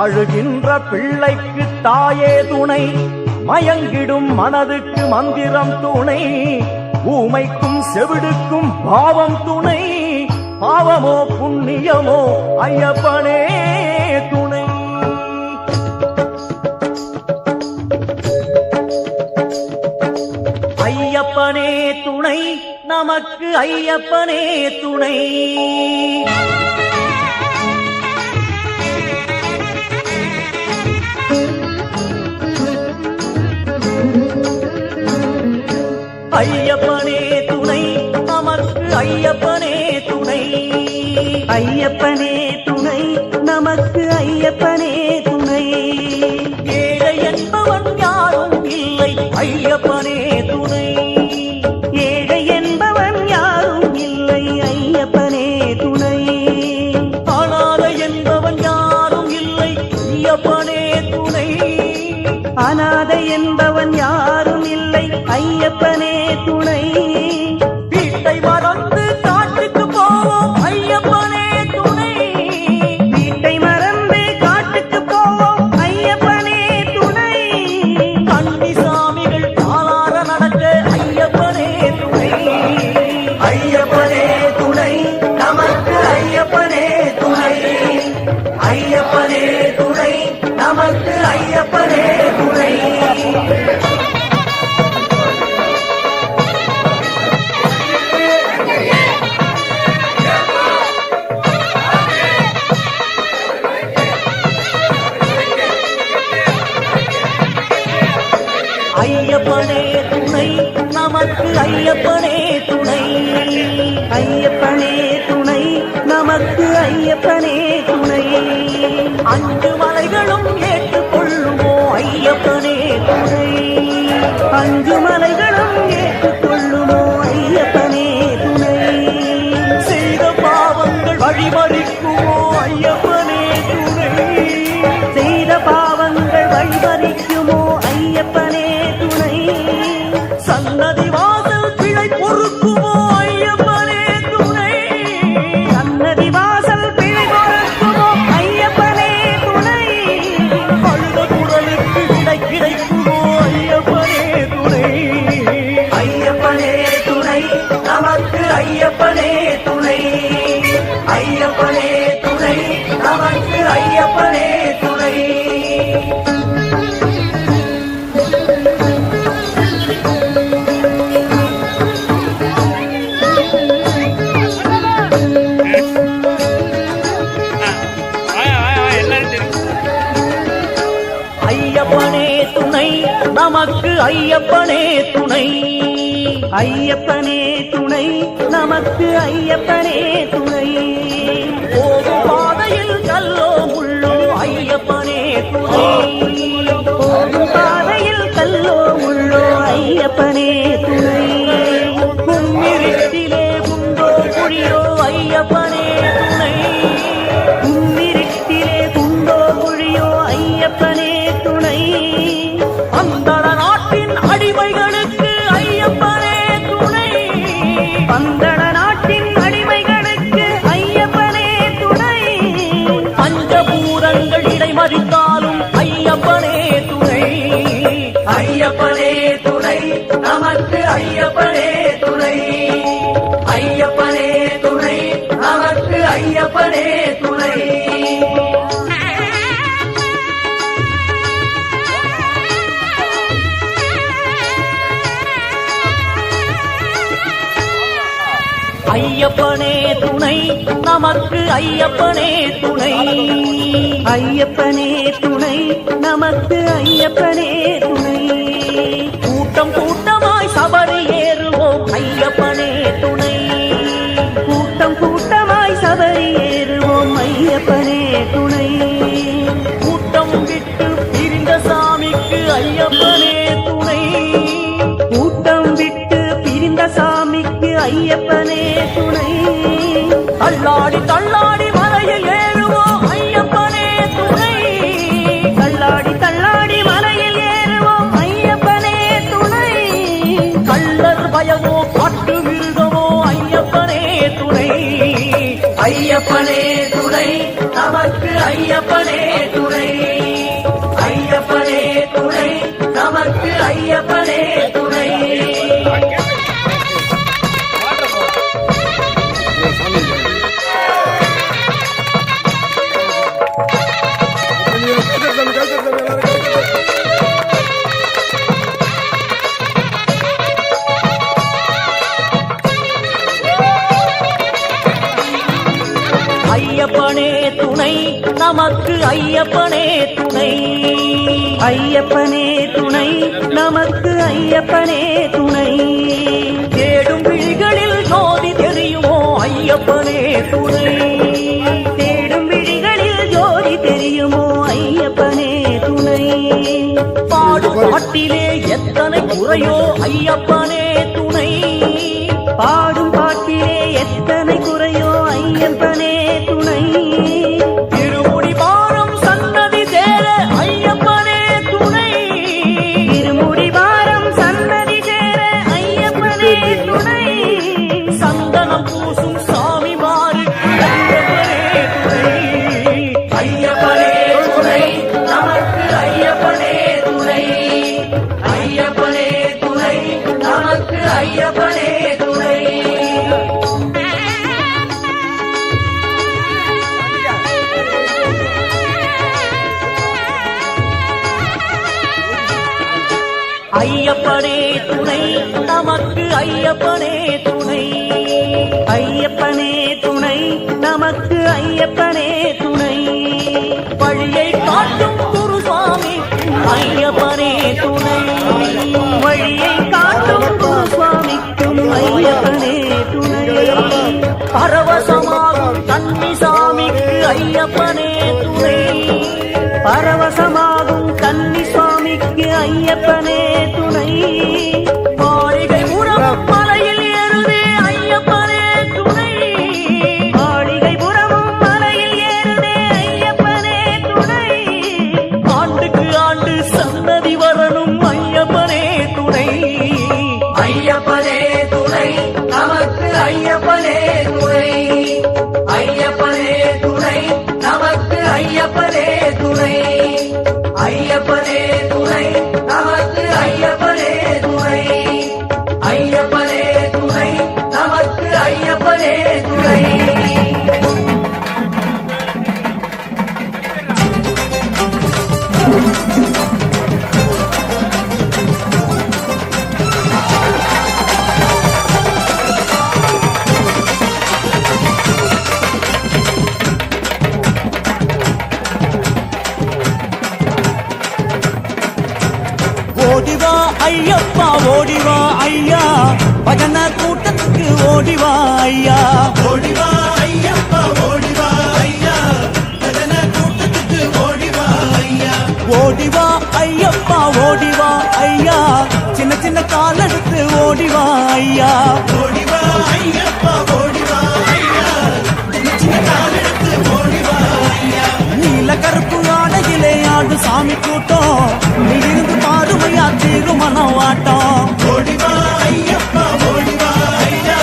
அழுகின்ற பிள்ளைக்கு தாயே துணை, மயங்கிடும் மனதுக்கு மந்திரம் துணை, ஊமைக்கும் செவிடுக்கும் பாவம் துணை, பாவமோ புண்ணியமோ ஐயப்பனே துணை. ஐயப்பனே துணை நமக்கு, ஐயப்பனே துணை. ஐயப்பனே துணை நமக்கு, ஐயப்பனே துணை. ஐயப்பனே துணை நமக்கு, ஐயப்பனே துணை. ஏழை என்பவன் யாரும் இல்லை, ஐயப்பனே துணை. ஏழை என்பவன் யாரும் இல்லை, ஐயப்பனே துணை. அனாதை என்பவன் யாரும் இல்லை, ஐயப்பனே துணை. அனாதை என்பவன் யாரும் இல்லை, ஐயப்பனே துணை. வீட்டை மறந்து காட்டுக்கு போவோம், ஐயப்பனே துணை. வீட்டை மறந்து காட்டுக்கு போவோம், ஐயப்பனே துணை. கன்னிசாமிகள் காலார நடக்க, ஐயப்பனே துணை. ஐயப்பனே துணை நமக்கு, ஐயப்பனே துணை. ஐயப்பனே துணை நமக்கு, ஐயப்பனே துணை. ஐயப்பனே துணை நமக்கு, ஐயப்பனே துணை. ஐயப்பனே துணை நமக்கு, ஐயப்பனே துணை. அஞ்சு மலைகளும் ஏற்றுக்கொள்ளுமோ, ஐயப்பனே துணை. அஞ்சு மலைகளும் ஏற்றுக்கொள்ளுமோ, ஐயப்பனே துணை. செய்த பாவங்கள் வழிமறிக்குமோ, ஐயப்பனே துணை. செய்த பாவங்கள் வழிமறிக்குமோ, ஐயப்பனே துணை. சன்னதி வாசல் பிழை பொறுக்குமோ, ஐயப்பனே துணை. சன்னதி வாசல் பிழை பொறுக்குமோ, ஐயப்பனே துணை. அழுத குரலுக்கு விடை கிடைக்குமோ, ஐயப்பனே துணை. ஐயப்பனே துணை நமக்கு, ஐயப்பனே துணை. ஐயப்பனே துணை நமக்கு, ஐயப்பனே துணை. ஐயப்பனே துணை நமக்கு, ஐயப்பனே துணை. ஐயப்பனே துணை நமக்கு, ஐயப்பனே துணை. போகும் பாதையில் கல்லோ முள்ளோ, ஐயப்பனே துணை. போகும் பாதையில் கல்லோ முள்ளோ, ஐயப்பனே துணை. கும்மிருட்டிலே குண்டோ குழியோ, ஐயப்பனே துணை. கும்மிருட்டிலே குண்டோ குழியோ, ஐயப்பனே துணை. அந்தண நாட்டின் அடிமைகளுக்கு, ஐயப்பனே துணை. பந்தள நாட்டின் அடிமைகளுக்கு, ஐயப்பனே துணை. பஞ்சபூதங்கள் இடைமறித்தாலும், ஐயப்பனே துணை. ஐயப்பனே துணை நமக்கு, ஐயப்பனே துணை. ஐயப்பனே துணை நமக்கு, ஐயப்பனே துணை. ஐயப்பனே துணை நமக்கு, ஐயப்பனே துணை. ஐயப்பனே துணை நமக்கு, ஐயப்பனே துணை. கூட்டம் கூட்டமாய் சபரி ஏறுவோம், ஐயப்பனே துணை. கூட்டம் கூட்டமாய் சபரி ஏறுவோம், ஐயப்பனே துணை. கூட்டம் விட்டு பிரிந்த சாமிக்கு, ஐயப்பனே துணை. கூட்டம் விட்டு பிரிந்த சாமிக்கு, ஐயப்பனே துணை. தள்ளாடி தள்ளாடி மலையில் ஏறுவோம், ஐயப்பனே துணை. தள்ளாடி தள்ளாடி மலையில் ஏறுவோம், ஐயப்பனே துணை. கள்ளர் பயமோ காட்டு மிருகமோ, ஐயப்பனே துணை. ஐயப்பனே துணை நமக்கு, ஐயப்பனே துணை. துணை நமக்கு ஐயப்பனே துணை. ஐயப்பனே துணை நமக்கு ஐயப்பனே துணை. ஐயப்பனே துணை நமக்கு ஐயப்பனே துணை. தேடும் விழிகளில் ஜோதி தெரியுமோ ஐயப்பனே துணை. தேடும் விழிகளில் ஜோதி தெரியுமோ ஐயப்பனே துணை. பாடும் பாட்டிலே எத்தனை குறையோ ஐயப்பனே துணை. பாடும் பாட்டிலே எத்தனை குறையோ ஐயப்பனே துணை. திருமுடி பாரம் சன்னதி சேர ஐயப்பனே துணை. திருமுடி வாரம் சன்னதி சேர ஐயப்பனே துணை. சந்தனம் பூசும் சாமி மாறு ஐயப்பனே துணை. ஐயப்பனே துணை நமக்கு ஐயப்பனே துணை. ஐயப்பனே துணை நமக்கு ஐயப்பனே துணை. ஐயப்பனே துணை நமக்கு ஐயப்பனே துணை. ஐயப்பனே துணை நமக்கு ஐயப்பனே துணை. வழியை காட்டும் குருசாமி ஐயப்பனே துணை. வழியை காட்டும் சுவாமிக்கும் ஐயப்பனே துணை. பரவசமாகும் கன்னிசாமிக்கு ஐயப்பனே துணை. பரவசமாகும் கன்னி சுவாமிக்கு ஐயப்பனே துணை. மாளிகை புறம் மலையில் ஏறுதே ஐயப்பனே துணை. மாளிகை புறமும் மலையில் ஏறுதே ஐயப்பனே துணை. ஆண்டுக்கு ஆண்டு சன்னதி வரணும் ஐயப்பனே துணை. ஐயப்பனே துணை நமக்கு ஐயப்பனே துணை. ஐயப்பனே துணை நமக்கு ஐயப்பனே துணை. ஐயப்பனே துணை நமக்கு ஐயப்பனே துணை. ஐயப்பனே துணை நமக்கு ஐயப்பனே துணை. ஓடிவா ஐயப்பா ஓடிவா ஐயா பஜன கூட்டத்துக்கு ஓடிவா ஐயா. ஓடிவா ஐயப்பா ஓடிவா ஐயா பஜன கூட்டத்துக்கு ஓடிவா ஐயா. ஓடிவா ஐயப்பா ஓடிவா ஐயா சின்ன சின்ன கால் எடுத்து ஓடிவா ஐயா. ஓடிவா ஐயப்பா ஓடிவா ஐயா சின்ன சின்ன கால் எடுத்து ஓடிவா ஐயா. நீல கருப்பு ஆடையிலே ஆடு சாமி கூட்டம் நீ இருந்து பாருமையா திருமணம் ஆட்டம். ஓடிவா ஐயப்பா ஓடிவா ஐயா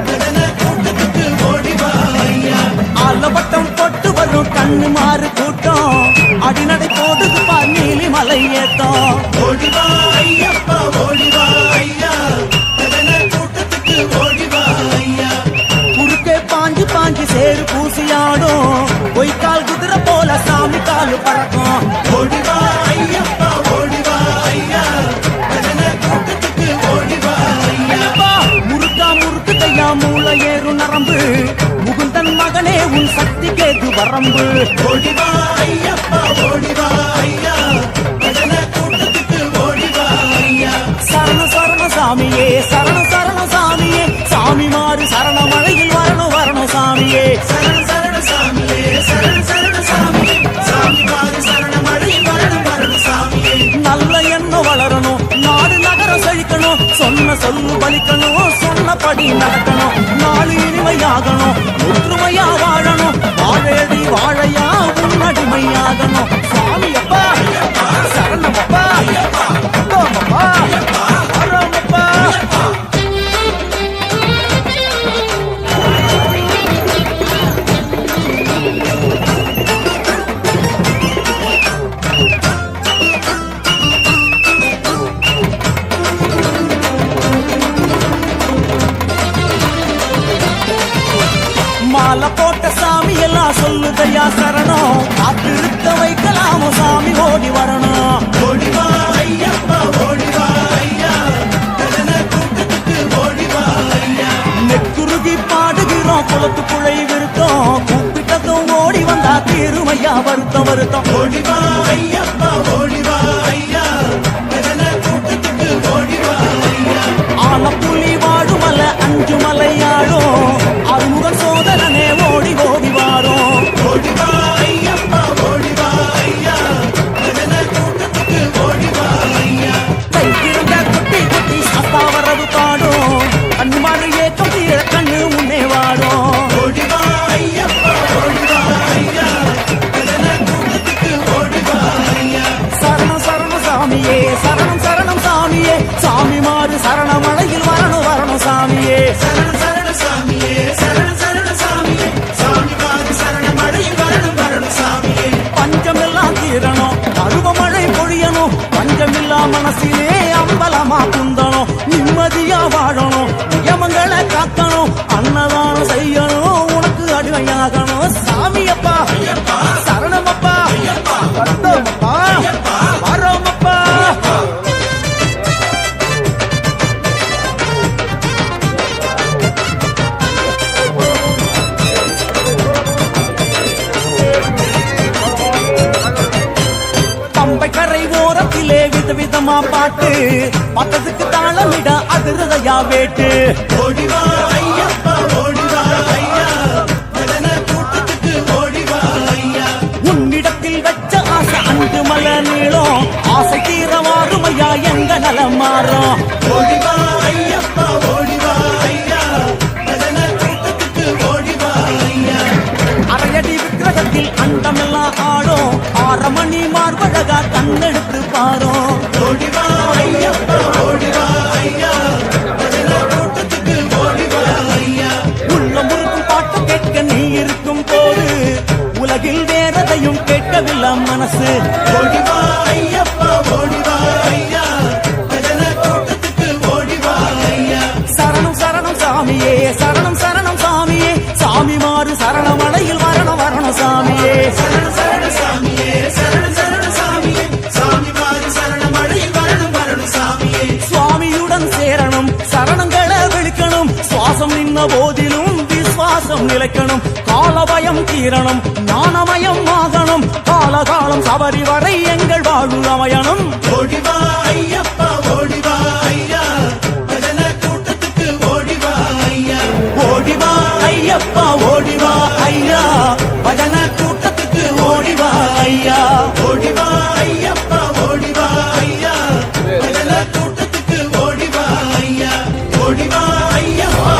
பஜன கூட்டத்துக்கு ஓடிவா ஐயா. ஆலவட்டம் பொட்டு வரும் கண்ணு மாறு கூட்டம் அடிநடை போடுது பார் நீலி மலை ஏத்தம். ஓடிவா ஐயப்பா ஓடிவா ஐயா பஜன கூட்டத்துக்கு ஓடிவா ஐயா. குறுக்கே பாஞ்சு பாஞ்சு சேரு பூசியாடும் பொய்க்கால் குதிரை போல சாமி காலு பறக்கும். ஓடிவா ஐயப்பா ஓடிவா ஐயா பஜன கூட்டத்துக்கு ஓடிவா ஐயா. முறுக்கா முறுக்கு கையா மூளை ஏறும் நரம்பு முகுந்தன் மகனே உன் சக்தி கேது வரம்பு. ஓடிவா ஐயப்பா ஓடிவா ஐயா பஜன கூட்டத்துக்கு ஓடிவா ஐயா. சரண சரண சாமியே சரண சரண சாமியே சாமி மாறு சரண மழையில் வரணும் வரணும் சாமியே. சரண சரண சாமியே சரண சரண சாமியே சாமி மாறு சரண மழையில் வரணும் வரணும் சாமியே. நல்ல எண்ணம் வளரணும் நாடு நகரம் செழிக்கணும் சொன்ன சொல்லு பலிக்கணும் சொன்னபடி நடக்கணும் நாடு இனிமையாகணும் ஒற்றுமையா வாழணும் வாழையடி வாழையா உன்னடிமையாகணும். சுவாமி அப்பா சரணமப்பா அப்பா வரமப்பா. மரமா குந்தணும் நிம்மதியா வாழணும் நியமங்களை காக்கணும் அன்னதானம் செய்யணும் உனக்கு அடிமையாகணும் சாமியப்பா சரணமப்பா வந்தோமப்பா வரோமப்பா பம்பை கரை ஓரத்திலே விதவிதமா பாட்டு பக்கத்துக்கு தாளமிட அதிரதையா வேட்டு ஓடிவா ஐயப்பா ஓடிவா ஐயா நடன கூட்டத்துக்கு ஓடிவா ஐயா உன்னிடத்தில் வச்ச ஆசை அன்று மல நீளம் ஆசை தீரமாறும் ஐயா எங்க நலம் மாறும் ஓடிவா ஐயப்பா ஓடிவா ஐயா நடன கூட்டத்துக்கு ஓடிவா ஐயா அரையடி விக்கிரகத்தில் அண்டமெல்லாம் ஆடும் 6 மணி மார்பழகா கண்ணெடுத்து பாரும் ஓடிவா ஐயப்பா ஓடிவா ஐயா கூட்டத்துக்கு ஓடிவா ஐயா உள்ள முறுக்கும் பாட்டு கேட்க நீ இருக்கும் போது உலகில் வேறதையும் கேட்கவில்லை மனசு ஓடிவா ஐயப்பா ஓடிவா ஐயா கூட்டத்துக்கு ஓடிவா ஐயா சரணம் சரணம் சாமியே சரணம் சரணம் சாமியே சாமி மாறு சரணமடையில் வரணும் வரணும் சாமியே சரண சரண சாமியே சரண சரண சாமியே சாமி மாறு சரணமடையில் வரணும் வரணும் சாமியே சுவாமியுடன் சேரணும் சரணங்களை விழிக்கணும் சுவாசம் நின்ன போதிலும் விசுவாசம் நிலைக்கணும் காலபயம் தீரணும் ஞானமயம் ஆகணும் காலகாலம் சபரி வரை எங்கள் வாழ்வு அமையணும் ஓடிவா ஐயப்பா ஓடிவா ஐயா கூட்டத்துக்கு ஓடிவா ஐயா ஓடிவா ஐயப்பா ஓடிவா ஐயா பஜன கூட்டத்துக்கு ஓடிவா ஐயா ஓடிவா ஐயப்பா ஓடிவா ஐயா பஜன கூட்டத்துக்கு ஓடிவா ஐயா ஓடிவா ஐயப்பா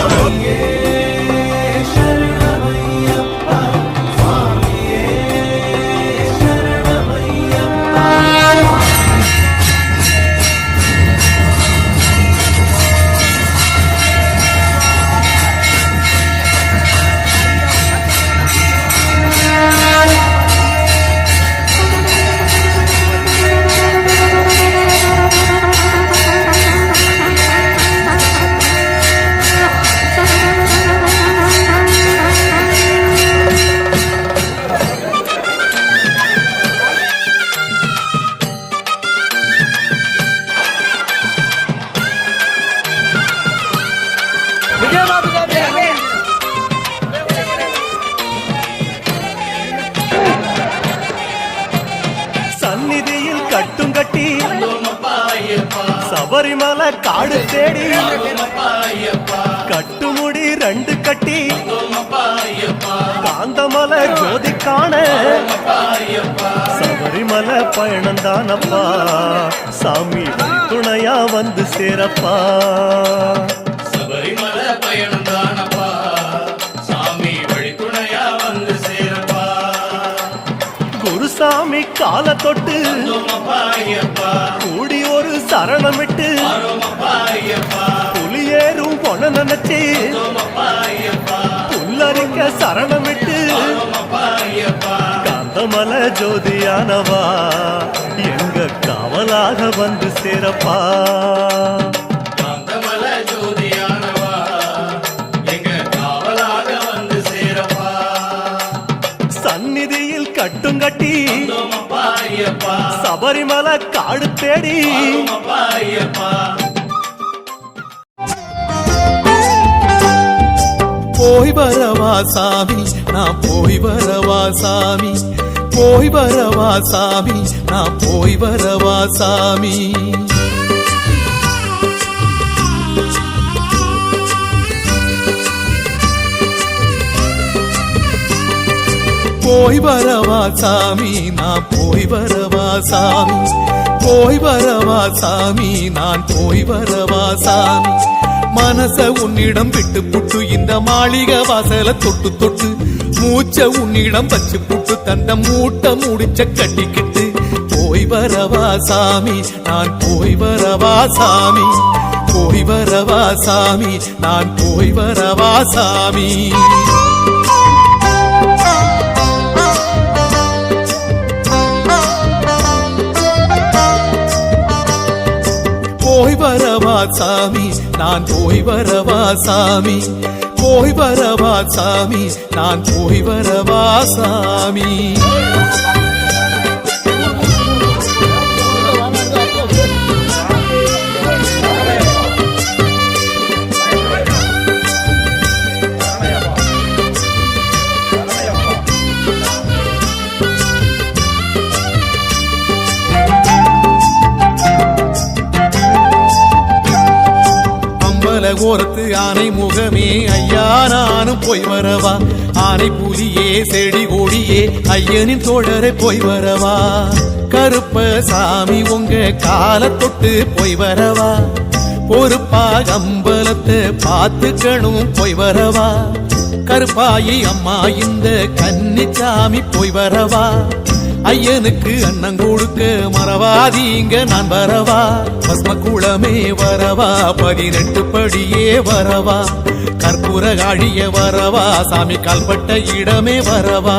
சந்நிதியில் கட்டும் கட்டி சபரிமலை காடு தேடி கட்டுமுடி 2 கட்டி காந்தமலை ஜோதி காண சபரிமலை பயணம் தானப்பா சாமி துணையா வந்து சேரப்பா சபரிமலை பயணம் தானப்பா சாமி வழி துணையா வந்து சேரப்பா குருசாமி கால தொட்டு கூடி ஒரு சரணமிட்டு புலியேறும் பொன நினைச்சு புல்லரிக்க சரணமிட்டு காந்தமலை ஜோதியானவா எங்க காவலாக வந்து சேரப்பா காந்தமலை ஜோதியானவா எங்க காவலாக வந்து சேரப்பா சந்நிதியில் கட்டும் கட்டி ஐயப்பா சபரிமலை காடு தேடி ஐயப்பா போய் வரவா சாமி நான் போய் வரவா சாமி போய் வரவா சாமி நான் போய் வரவா சாமி போய் வரவா சாமி நான் போய் வரவா சாமி போய் வரவா சாமி நான் போய் வரவா சாமி மனச உன்னிடம் விட்டு புட்டு இந்த மாளிகை வாசல தொட்டு தொட்டு மூச்ச உன்னிடம் வச்சு புட்டு தந்த மூட்டை முடிச்ச கட்டிக்கிட்டு போய் வரவா சாமி நான் போய் வரவா சாமி போய் வரவா சாமி நான் போய் வரவா சாமி போய் வரவா சாமி நான் போய் வரவா சாமி போய் வரவா சாமி நான் போய் வரவா சாமி ஓரத்து ஆனை முகமே ஐயா நானும் போய் வரவா ஆனை புலியே செடி கொடியே ஐயனின் தோழரை போய் வரவா கருப்ப சாமி உங்க கால தொட்டு போய் வரவா பொறுப்பா அம்பலத்தை பார்த்துக்கணும் போய் வரவா கருப்பாயி அம்மா இந்த கன்னிச்சாமி போய் வரவா ஐயனுக்கு அன்னம் கொடுக்க மறவாதீங்க நான் வரவா பஸ்ம குளமே வரவா 18 படியே வரவா கற்பூர காழிய வரவா சாமி கால்பட்ட இடமே வரவா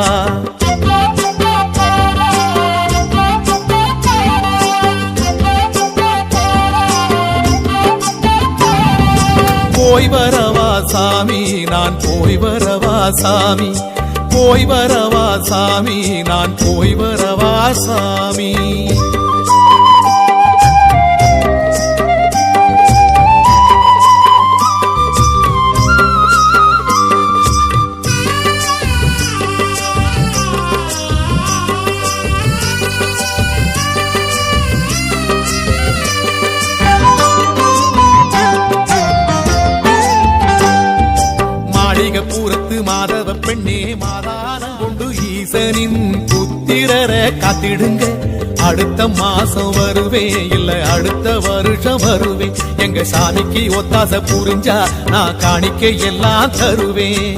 போய் வரவா சாமி நான் போய் வரவா சாமி போய் வரவா சாமி நான் போய் வரவா சாமி மாளிகப்பூரத்து மாதவ பெண்ணே மாதானம் கொண்டு ஈசனின் புத்திரரை காத்திடுங்க அடுத்த மாசம் வருவேன் இல்ல அடுத்த வருஷம் வருவேன் எங்க சாமிக்கு ஒத்தாச புரிஞ்சா நான் காணிக்கை எல்லாம் தருவேன்